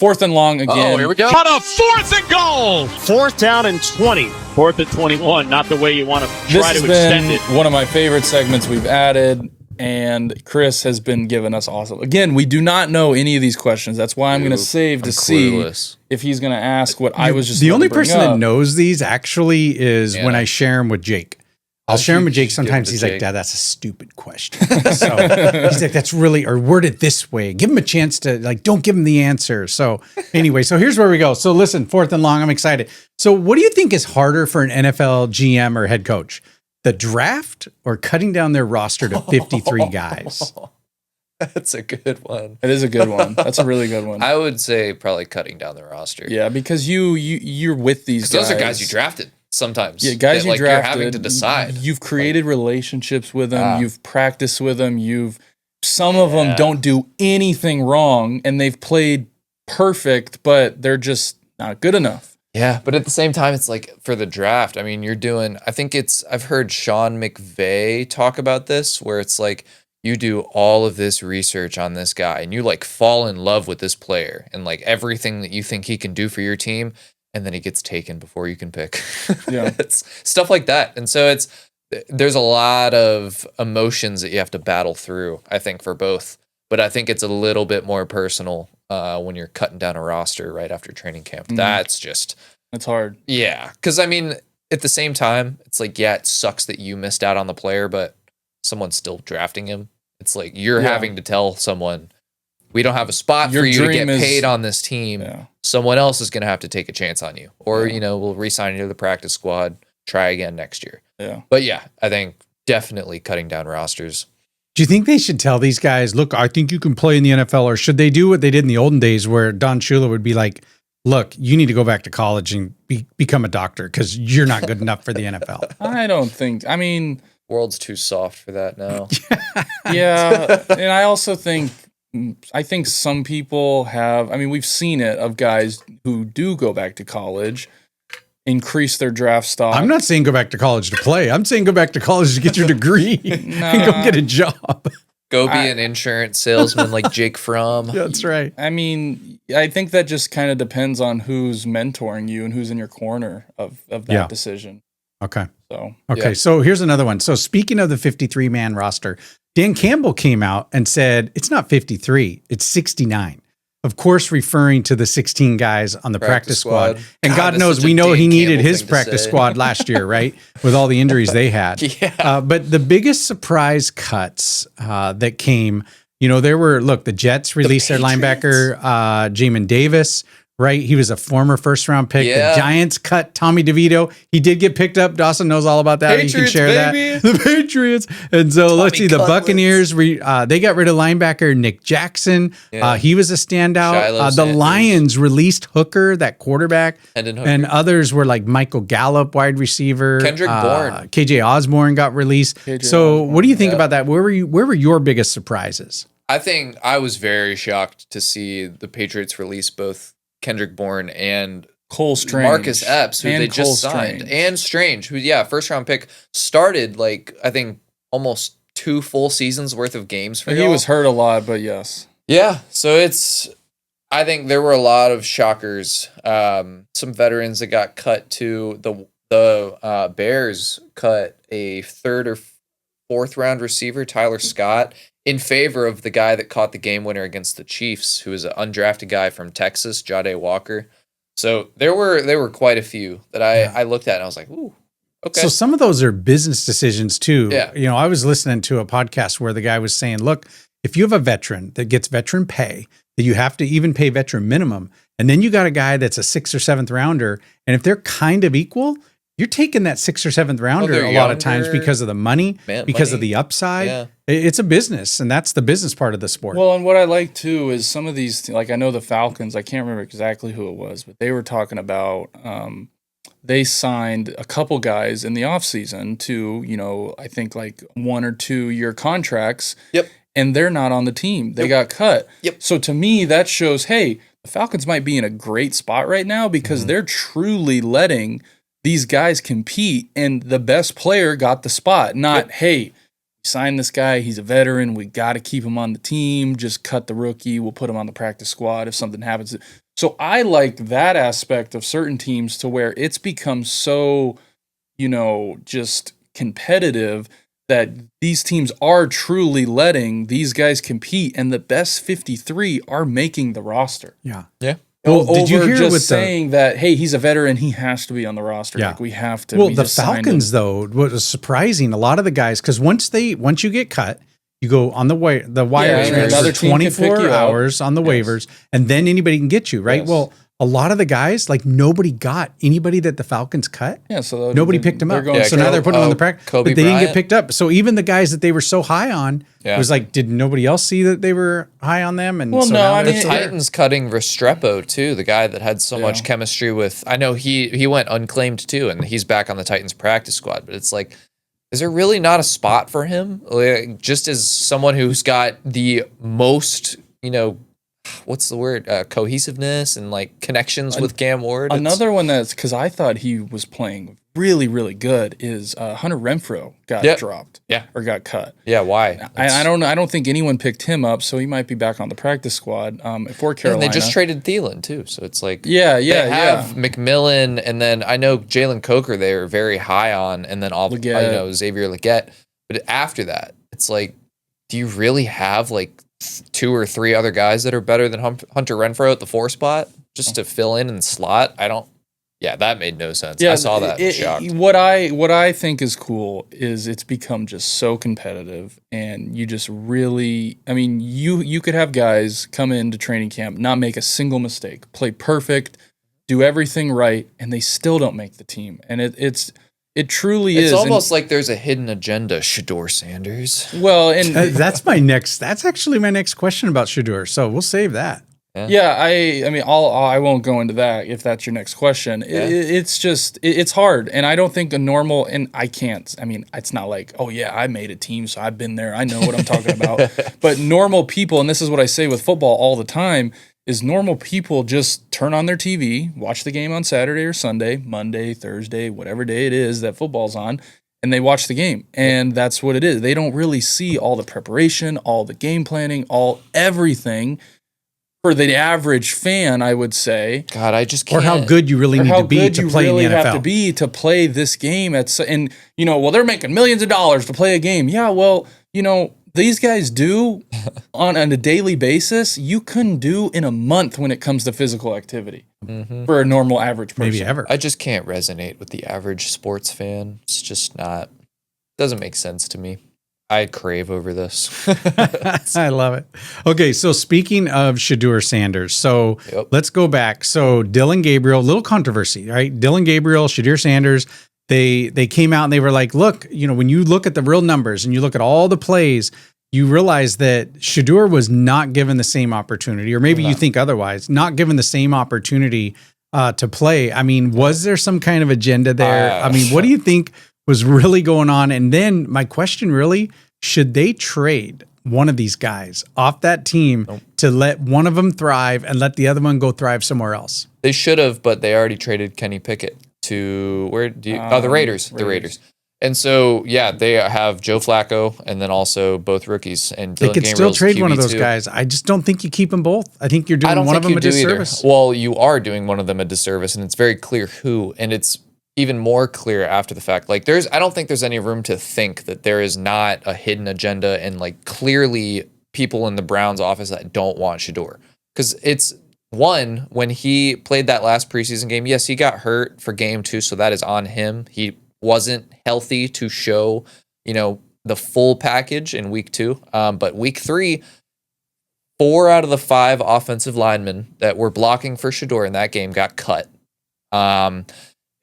4th and long again. Oh, here we go. On a 4th and goal. 4th down and 20. 4th and 21, not the way you want to try to extend it. One of my favorite segments we've added, and Chris has been giving us awesome. Again, we do not know any of these questions. That's why I'm going to save to see if he's going to ask what I was just the only person that knows these actually is when I share them with Jake. I'll share them with Jake. Sometimes he's like, Dad, that's a stupid question. So he's like, that's really, or word it this way. Give him a chance to, like, don't give him the answer. So anyway, so here's where we go. So listen, 4th and long, I'm excited. So what do you think is harder for an NFL GM or head coach? The draft or cutting down their roster to 53 guys? That's a good one. It is a good one. That's a really good one. I would say probably cutting down the roster. Yeah, because you're with these guys. Those are guys you drafted. Sometimes, yeah, guys you drafted, you're having to decide. You've created relationships with them. You've practiced with them. Some of them don't do anything wrong, and they've played perfect, but they're just not good enough. Yeah, but at the same time, it's like for the draft. I mean, I've heard Sean McVay talk about this, where it's like you do all of this research on this guy, and you like fall in love with this player, and like everything that you think he can do for your team. And then he gets taken before you can pick. Yeah. It's stuff like that. And so there's a lot of emotions that you have to battle through, I think, for both. But I think it's a little bit more personal when you're cutting down a roster right after training camp. Mm-hmm. That's hard. Yeah. Because, I mean, at the same time, it's like, yeah, it sucks that you missed out on the player, but someone's still drafting him. It's like you're having to tell someone, we don't have a spot for you to get paid on this team. Yeah. Someone else is going to have to take a chance on you. Or, we'll re-sign you to the practice squad, try again next year. Yeah. But yeah, I think definitely cutting down rosters. Do you think they should tell these guys, look, I think you can play in the NFL, or should they do what they did in the olden days where Don Shula would be like, look, you need to go back to college and become a doctor because you're not good enough for the NFL? I don't think, world's too soft for that now. Yeah. And I also think some people we've seen it of guys who do go back to college, increase their draft stock. I'm not saying go back to college to play. I'm saying go back to college to get your degree and go get a job. Go be an insurance salesman like Jake Fromm. Yeah, that's right. I think that just kind of depends on who's mentoring you and who's in your corner of that decision. Okay. So here's another one. So speaking of the 53-man roster, Dan Campbell came out and said, it's not 53, it's 69. Of course, referring to the 16 guys on the practice squad. And God knows, we know he needed his practice squad last year, right? With all the injuries they had. Yeah. But the biggest surprise cuts that came, the Jets released their linebacker, Jamin Davis. Right, he was a former first-round pick. Yeah. The Giants cut Tommy DeVito. He did get picked up. Dawson knows all about that. Patriots, you can share baby. that. The Patriots. And so let's see. The Buccaneers. They got rid of linebacker Nick Jackson. Yeah. He was a standout. The Lions released Hooker, that quarterback, and others were like Michael Gallup, wide receiver. Kendrick Bourne. KJ Osborne got released. What do you think about that? Where were your biggest surprises? I think I was very shocked to see the Patriots release both Kendrick Bourne and Cole Strange, Marcus Epps, who they just signed, and Strange, who first round pick, started I think almost 2 full seasons worth of games for He was hurt a lot, but yes. Yeah, so I think there were a lot of shockers. Some veterans that got cut too. The Bears cut a 3rd or 4th round receiver, Tyler Scott, in favor of the guy that caught the game winner against the Chiefs, who is an undrafted guy from Texas, Jahdae Walker. So there were quite a few that I looked at and I was like, ooh, okay. So some of those are business decisions too. Yeah. I was listening to a podcast where the guy was saying, look, if you have a veteran that gets veteran pay, that you have to even pay veteran minimum, and then you got a guy that's a 6th or 7th rounder, and if they're kind of equal, you're taking that 6th or 7th rounder a lot of times because of the money, of the upside. Yeah. It's a business, and that's the business part of the sport. Well, and what I like too is some of these, like I know the Falcons, I can't remember exactly who it was, but they were talking about they signed a couple guys in the offseason to, I think like 1 or 2 year contracts. Yep. And they're not on the team. They got cut. Yep. So to me, that shows, hey, the Falcons might be in a great spot right now because they're truly letting these guys compete, and the best player got the spot. Not, hey, sign this guy, he's a veteran, we got to keep him on the team, just cut the rookie, we'll put him on the practice squad if something happens. So I like that aspect of certain teams to where it's become so, just competitive that these teams are truly letting these guys compete, and the best 53 are making the roster. Yeah. Yeah. Well, did you hear just with saying that, hey, he's a veteran, he has to be on the roster. Yeah. Like, we have to. Well, we the just signed Falcons, him. though, what was surprising, a lot of the guys, because once you get cut, you go on the wire and another for team can pick 24 you up. hours on the waivers, and then anybody can get you, right? Yes. Well, a lot of the guys, like nobody got anybody that the Falcons cut. Yeah, so Nobody picked them up. going So now they're putting them on the practice, but Kobe they didn't get Bryant. picked up. So even the guys that they were so high on, Yeah. it was like, did nobody else see that they were high on them? And Well, so no, now I they're mean, The still- Titans cutting Restrepo too, the guy that had so much chemistry with. I know he went unclaimed too, and he's back on the Titans practice squad. But it's like, is there really not a spot for him? Like, just as someone who's got the most, what's the word? Cohesiveness and like connections with Cam Ward. Another one that's because I thought he was playing really, really good is Hunter Renfrow got dropped. Yeah. Or got cut. Yeah, why? I don't know. I don't think anyone picked him up, so he might be back on the practice squad for Carolina. And they just traded Thielen too, so it's like They have McMillan, and then I know Jalen Coker they were very high on, and then Xavier Legette. But after that, it's like, do you really have like 2 or 3 other guys that are better than Hunter Renfrow at the 4 spot just to fill in and slot? Yeah, that made no sense. I saw that. I was shocked. What I think is cool is it's become just so competitive, and you just really, I mean, you could have guys come into training camp, not make a single mistake, play perfect, do everything right, and they still don't make the team. And it truly is. It's almost like there's a hidden agenda, Shedeur Sanders. Well, and that's actually my next question about Shedeur. So we'll save that. Yeah, I mean, I won't go into that if that's your next question. Yeah. It's just it's hard, and I don't think a normal, and I can't. I mean, it's not like, oh yeah, I made a team, so I've been there, I know what I'm talking about. But normal people, and this is what I say with football all the time, is normal people just turn on their TV, watch the game on Saturday or Sunday, Monday, Thursday, whatever day it is that football's on, and they watch the game, and that's what it is. They don't really see all the preparation, all the game planning, everything. For the average fan, I would say, God, I just can't. Or how good you really need to be to play in the NFL. Have to be to play this game and they're making millions of dollars to play a game. Yeah, well, these guys do on a daily basis. You couldn't do in a month when it comes to physical activity for a normal average person. Maybe ever. I just can't resonate with the average sports fan. It's just not. Doesn't make sense to me. I crave over this. I love it. Okay, so speaking of Shedeur Sanders, so let's go back. So Dylan Gabriel, little controversy, right? Dylan Gabriel, Shedeur Sanders, they came out and they were like, look, when you look at the real numbers and you look at all the plays, you realize that Shedeur was not given the same opportunity, or maybe you think otherwise, not given the same opportunity to play. I mean, was there some kind of agenda there? I mean, what do you think was really going on? And then my question really, should they trade one of these guys off that team to let one of them thrive and let the other one go thrive somewhere else? They should have, but they already traded Kenny Pickett to the Raiders. The Raiders. And so, they have Joe Flacco and then also both rookies. And they Dylan could still Gabriel's trade one of those QB2. guys. I just don't think you keep them both. I think you're doing one of them a disservice. Well, you are doing one of them a disservice, and it's very clear who, and it's even more clear after the fact. Like I don't think there's any room to think that there is not a hidden agenda and like clearly people in the Browns office that don't want Shedeur. Because it's one, when he played that last preseason game, yes, he got hurt for game 2, so that is on him. He wasn't healthy to show, the full package in week 2. But week 3, 4 out of the 5 offensive linemen that were blocking for Shedeur in that game got cut.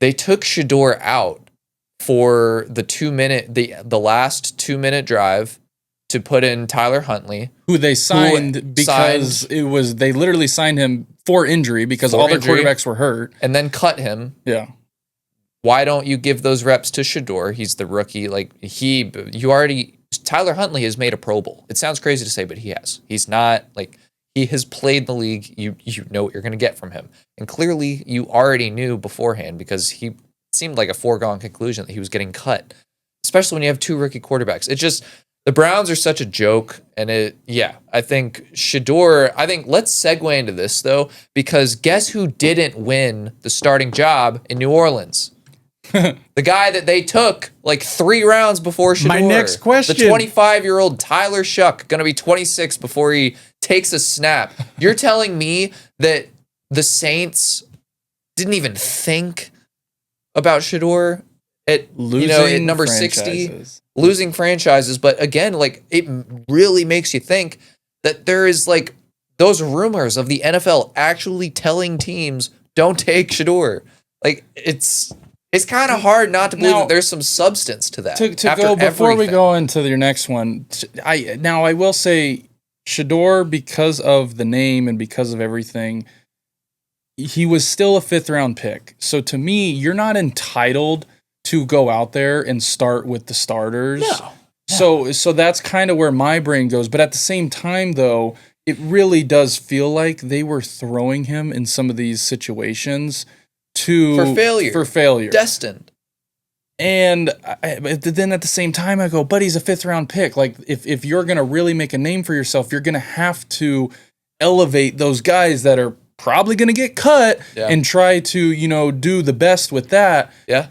They took Shedeur out for the last 2-minute drive to put in Tyler Huntley, who they signed because they literally signed him for injury because all their quarterbacks were hurt, and then cut him. Yeah. Why don't you give those reps to Shedeur? He's the rookie. Tyler Huntley has made a Pro Bowl. It sounds crazy to say, but he has. He's not he has played the league. You know what you're going to get from him. And clearly you already knew beforehand because he seemed like a foregone conclusion that he was getting cut, especially when you have 2 rookie quarterbacks. It just, The Browns are such a joke, and I think Shedeur. I think let's segue into this though, because guess who didn't win the starting job in New Orleans? The guy that they took like 3 rounds before Shedeur. My next question. The 25-year-old Tyler Shough, going to be 26 before he takes a snap. You're telling me that the Saints didn't even think about Shedeur at number 60, losing franchises. But again, like it really makes you think that there is like those rumors of the NFL actually telling teams don't take Shedeur. Like it's kind of hard not to believe that there's some substance to that. Before we go into your next one, I will say Shedeur, because of the name and because of everything, he was still a 5th round pick. So to me, you're not entitled to go out there and start with the starters. No. So that's kind of where my brain goes. But at the same time, though, it really does feel like they were throwing him in some of these situations for failure. Destined. And then at the same time, I go, but he's a 5th round pick. Like, if you're going to really make a name for yourself, you're going to have to elevate those guys that are probably going to get cut and try to, do the best with that. Yeah.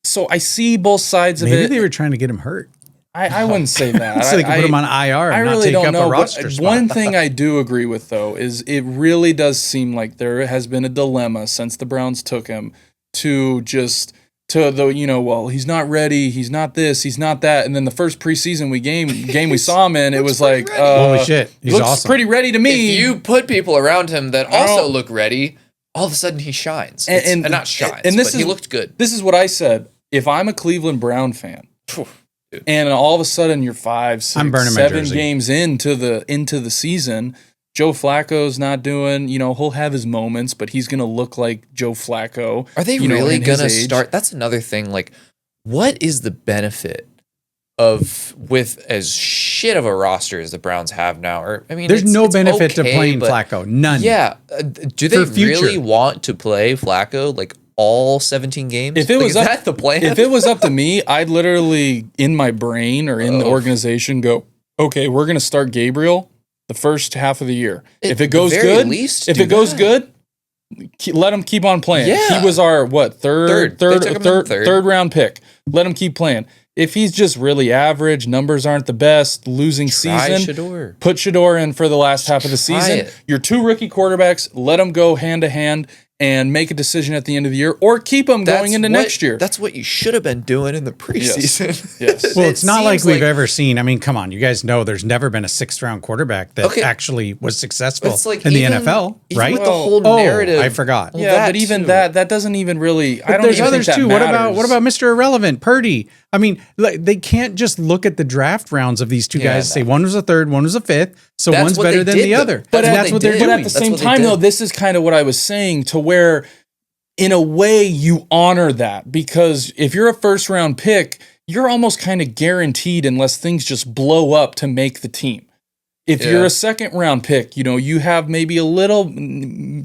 So I see both sides of it. Maybe they were trying to get him hurt. I wouldn't say that. So they could put him on IR and I not really take don't up know. a roster spot. One thing I do agree with, though, is it really does seem like there has been a dilemma since the Browns took him he's not ready, he's not this, he's not that. And then the first preseason game we saw him in, it was like, holy shit, he's looks awesome. pretty ready to me. If you put people around him that also look ready, all of a sudden he shines. And not shines, but he looked good. This is what I said. If I'm a Cleveland Brown fan, and all of a sudden you're 5, 6, 7 games into the season, Joe Flacco's not doing, he'll have his moments, but he's going to look like Joe Flacco. Are they really going to start? That's another thing. Like, what is the benefit with as shit of a roster as the Browns have now? Or there's no benefit to playing Flacco. None. Yeah. Do they really want to play Flacco like all 17 games? If it was is that the plan? If it was up to me, I'd literally in my brain or in the organization go, okay, we're going to start Gabriel the first half of the year. If it goes good, let him keep on playing. Yeah. He was our third round pick. Let him keep playing. If he's just really average, numbers aren't the best, losing season, Shedeur. Put Shedeur in for the last half of the season. Your 2 rookie quarterbacks, let them go hand to hand and make a decision at the end of the year, or keep them going into next year. That's what you should have been doing in the preseason. Yes. Well, it's not like we've ever seen. I mean, come on, you guys know there's never been a 6th round quarterback that actually was successful in the NFL, right? With the whole narrative, I forgot. Yeah, but even that doesn't even really. But there's others too. What about Mr. Irrelevant, Purdy? I mean, they can't just look at the draft rounds of these two guys and say one was a 3rd, one was a 5th, so one's better than the other. But that's what they're doing. But at the same time, though, this is kind of what I was saying, to where, in a way, you honor that, because if you're a 1st round pick, you're almost kind of guaranteed, unless things just blow up, to make the team. If you're a 2nd round pick, you have maybe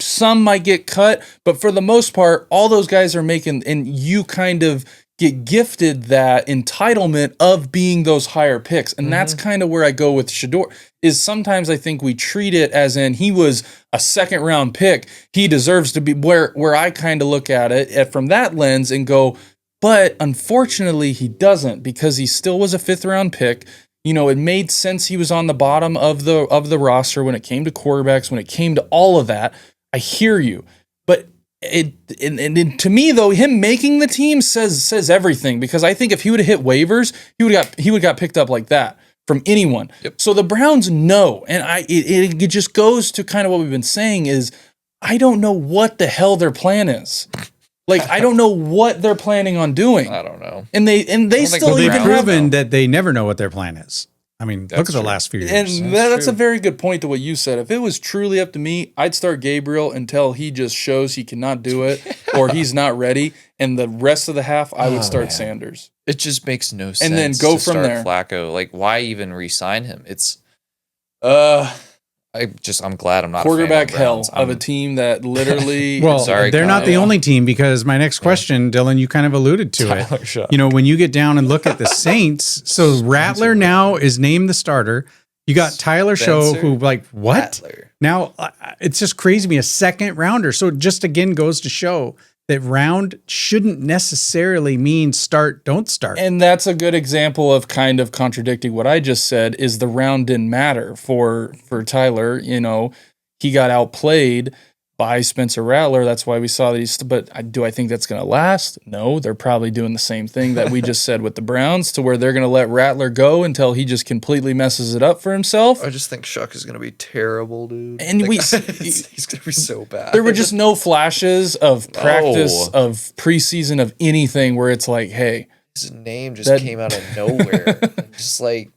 some might get cut, but for the most part, all those guys are making, and you kind of get gifted that entitlement of being those higher picks. And that's kind of where I go with Shedeur, is sometimes I think we treat it as in he was a 2nd round pick. He deserves to be, where I kind of look at it from that lens and go, but unfortunately he doesn't, because he still was a 5th round pick. It made sense he was on the bottom of the roster when it came to quarterbacks, when it came to all of that. I hear you. But to me, though, him making the team says everything, because I think if he would have hit waivers, he would have got picked up like that from anyone. Yep. So the Browns know, and it just goes to kind of what we've been saying, is I don't know what the hell their plan is. Like, I don't know what they're planning on doing. I don't know. And they still they've even proven that they never know what their plan is. I mean, look at the last few years. And that's a very good point to what you said. If it was truly up to me, I'd start Gabriel until he just shows he cannot do it or he's not ready. And the rest of the half, I would start Sanders. It just makes no sense. And then go from there. Flacco, like, why even re-sign him? It's I'm glad I'm not quarterback a fan hell of, of a team that literally. Well, Sorry, they're Kyle. not the only team, because my next question, Dylan, you kind of alluded to Tyler it. Shough. You know, when you get down and look at the Saints, so Rattler now is named the starter. You got Tyler Shough, Spencer who like what? Rattler. Now it's just crazy to me, a second rounder. So it just again goes to show that round shouldn't necessarily mean start, don't start. And that's a good example of kind of contradicting what I just said, is the round didn't matter for Tyler. You know, he got outplayed by Spencer Rattler. That's why we saw these. But do I think that's going to last? No, they're probably doing the same thing that we just said with the Browns, to where they're going to let Rattler go until he just completely messes it up for himself. I just think Shough is going to be terrible, dude. And he's going to be so bad. There were just no flashes of practice, of preseason, of anything where it's like, hey, his name just came out of nowhere. Just like,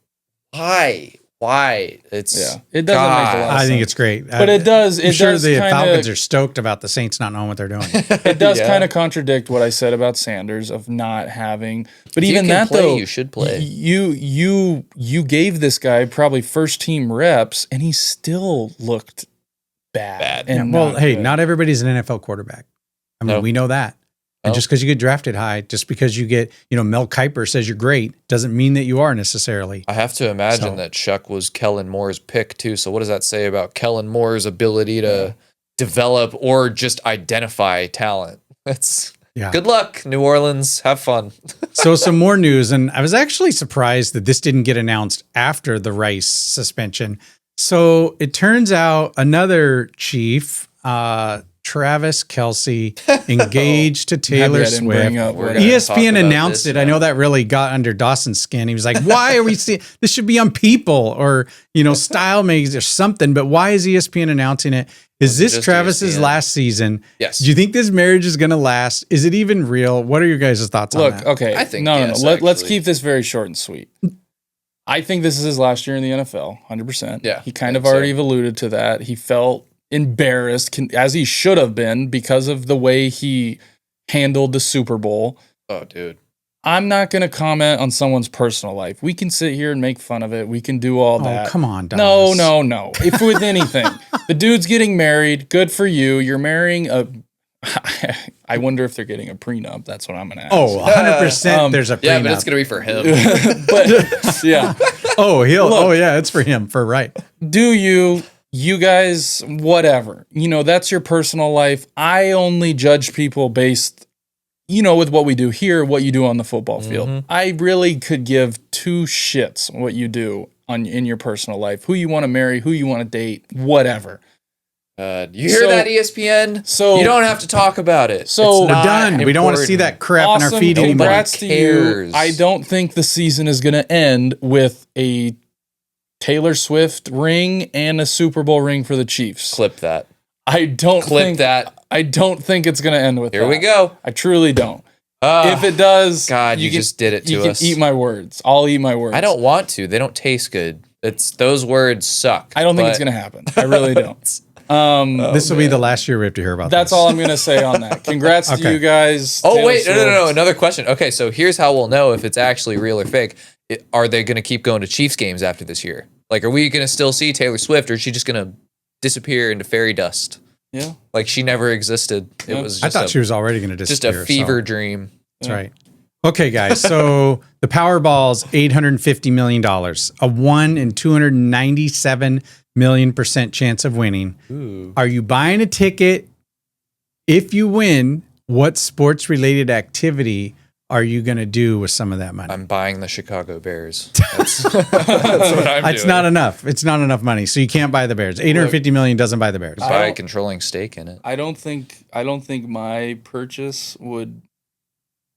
why? it doesn't God. make a lot of I sense. think it's great. But it does. I'm sure the kinda, Falcons are stoked about the Saints not knowing what they're doing. It does Yeah. kind of contradict what I said about Sanders of not having. But If you even can that play, though, you should play. You gave this guy probably first team reps, and he still looked bad. And Well, hey, good. not everybody's an NFL quarterback. I mean, No. we know that. And No. just because you get drafted high, just because you get, Mel Kiper says you're great, doesn't mean that you are necessarily. I have to imagine that Shough was Kellen Moore's pick too. So what does that say about Kellen Moore's ability to develop or just identify talent? That's good luck, New Orleans. Have fun. So some more news, and I was actually surprised that this didn't get announced after the Rice suspension. So it turns out another Chief, Travis Kelce, engaged to Taylor Happy I didn't bring Swift. up We're what- gonna ESPN talk about announced this it. I know now. that really got under Dawson's skin. He was like, why are we seeing this? Should be on People or, Style Magazine or something. But why is ESPN announcing it? Is this just Travis's ESPN. last season? Yes. Do you think this marriage is going to last? Is it even real? What are your guys' thoughts on Look, that? okay. I think no. yes, Let's actually. keep this very short and sweet. I think this is his last year in the NFL, 100%. Yeah, He kind of think so. already alluded to that. He felt embarrassed, as he should have been, because of the way he handled the Super Bowl. Oh, dude. I'm not going to comment on someone's personal life. We can sit here and make fun of it. We can do all that. Oh, come on, No, Dawes. no. If with anything, the dude's getting married. Good for you. You're marrying a. I wonder if they're getting a prenup. That's what I'm going to ask. Oh, 100% there's a prenup. Yeah, but it's going to be for him. But yeah. It's for him, for right. Do you guys, whatever. That's your personal life. I only judge people based, with what we do here, what you do on the football field. I really could give two shits what you do in your personal life, who you want to marry, who you want to date, whatever. You hear that, ESPN? So you don't have to talk about it. So We're done. We don't want to see that crap in our feed anymore. Congrats to you. cares. I don't think the season is going to end with a Taylor Swift ring and a Super Bowl ring for the Chiefs. Clip that. I don't think that. I don't think it's going to end with that. Here we go. I truly don't. If it does, God, you just did it to us. You can eat my words. I'll eat my words. I don't want to. They don't taste good. Those words suck. I don't think it's going to happen. I really don't. This will be the last year we have to hear about That's this. all I'm going to say on that. Congrats to you guys. Oh, Taylor wait. No. Swift. Another question. Okay, so here's how we'll know if it's actually real or fake. Are they going to keep going to Chiefs games after this year? Like, are we going to still see Taylor Swift, or is she just going to disappear into fairy dust? Yeah. Like, she never existed. It was I just thought she was already going to just disappear. a fever dream. That's right. Okay, guys. So the Powerball's $850 million, a 1 in 297 million% chance of winning. Ooh. Are you buying a ticket? If you win, what sports related activity are you going to do with some of that money? I'm buying the Chicago Bears. That's what I'm It's doing. not enough. It's not enough money. So you can't buy the Bears. 850 million doesn't buy the Bears. Buy a controlling stake in it. I don't think my purchase would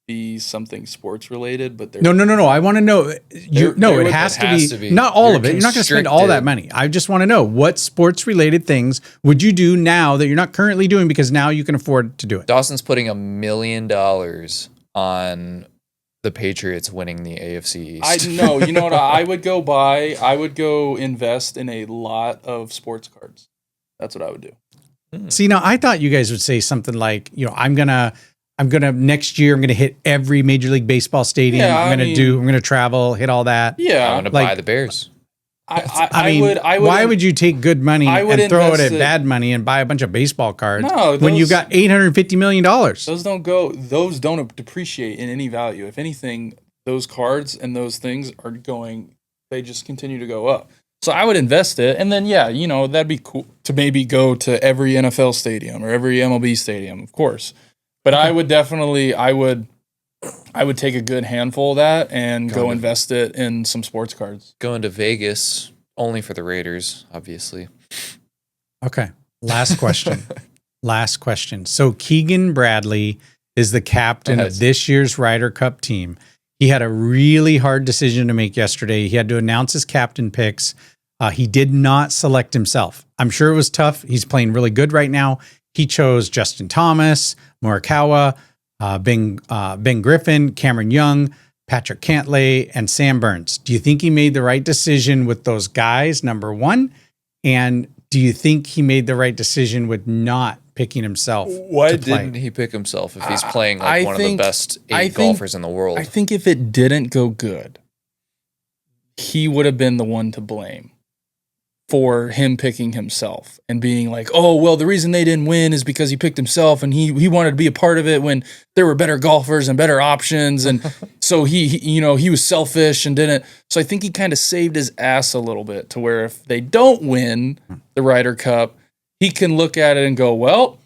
be something sports related, but No. I want to know. There It has to be not all of it. You're not going to spend all that money. I just want to know what sports related things would you do now that you're not currently doing because now you can afford to do it. Dawson's putting $1 million on the Patriots winning the AFC East. I know. You know what? I would go buy. I would go invest in a lot of sports cards. That's what I would do. See, now I thought you guys would say something like, I'm gonna next year I'm gonna hit every Major League Baseball stadium. Yeah, I'm gonna travel, hit all that. Yeah. I'm going to like- buy the Bears. I would. Why would you take good money and throw it at bad money and buy a bunch of baseball cards when you got $850 million? Those don't depreciate in any value. If anything, those cards and those things are going. They just continue to go up. So I would invest it, and then that'd be cool to maybe go to every NFL stadium or every MLB stadium, of course. But I would definitely, I would take a good handful of that and go invest it in some sports cards. Going to Vegas only for the Raiders, obviously. Okay. Last question. So Keegan Bradley is the captain of this year's Ryder Cup team. He had a really hard decision to make yesterday. He had to announce his captain picks. He did not select himself. I'm sure it was tough. He's playing really good right now. He chose Justin Thomas, Morikawa, Ben Griffin, Cameron Young, Patrick Cantlay, and Sam Burns. Do you think he made the right decision with those guys, number one? And do you think he made the right decision with not picking himself? Why didn't he pick himself if he's playing one of the best golfers in the world? I think if it didn't go good, he would have been the one to blame for him picking himself and being like, oh, well, the reason they didn't win is because he picked himself and he wanted to be a part of it when there were better golfers and better options. And so he was selfish and didn't. So I think he kind of saved his ass a little bit to where if they don't win the Ryder Cup, he can look at it and go, well,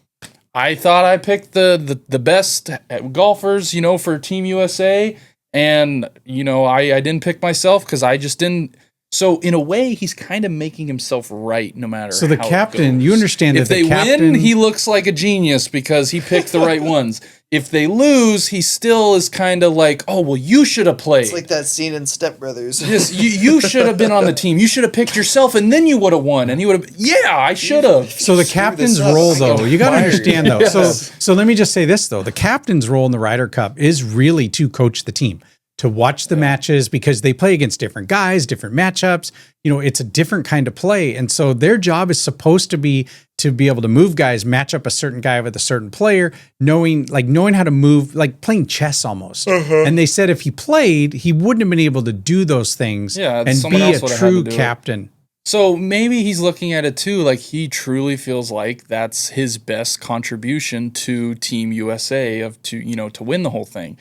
I thought I picked the best golfers, for Team USA. And, I didn't pick myself because I just didn't. So in a way, he's kind of making himself right no matter So the how captain, it goes. you understand if that they the captain... win, he looks like a genius because he picked the right ones. If they lose, he still is kind of like, oh, well, you should have played. It's like that scene in Step Brothers. Yes, you should have been on the team. You should have picked yourself, and then you would have won. And he would have, I should have. So the captain's role, though, you got to understand, though. Yes. So let me just say this, though. The captain's role in the Ryder Cup is really to coach the team, to watch the matches because they play against different guys, different matchups. It's a different kind of play. And so their job is supposed to be able to move guys, match up a certain guy with a certain player, knowing how to move, like playing chess almost. And they said if he played, he wouldn't have been able to do those things and be a true captain. So maybe he's looking at it too, like he truly feels like that's his best contribution to Team USA to win the whole thing.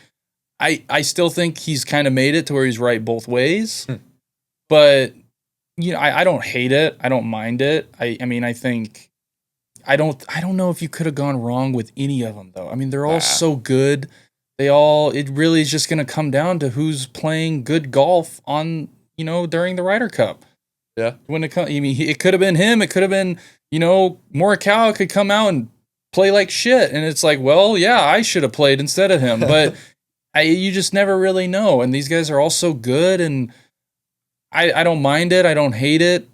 I still think he's kind of made it to where he's right both ways, but I don't hate it. I don't mind it. I think I don't know if you could have gone wrong with any of them though. I mean, they're all so good. It really is just going to come down to who's playing good golf on, during the Ryder Cup. Yeah. When it could have been him. It could have been, Morikawa could come out and play like shit. And it's like, well, yeah, I should have played instead of him, but you just never really know. And these guys are all so good, and I don't mind it. I don't hate it.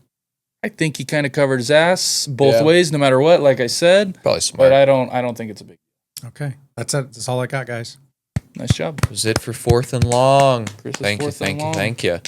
I think he kind of covered his ass both ways, no matter what, like I said. Probably smart. But I don't think it's a big deal. Okay. That's it. That's all I got, guys. Nice job. That was it for Fourth and Long. Chris, Thank you.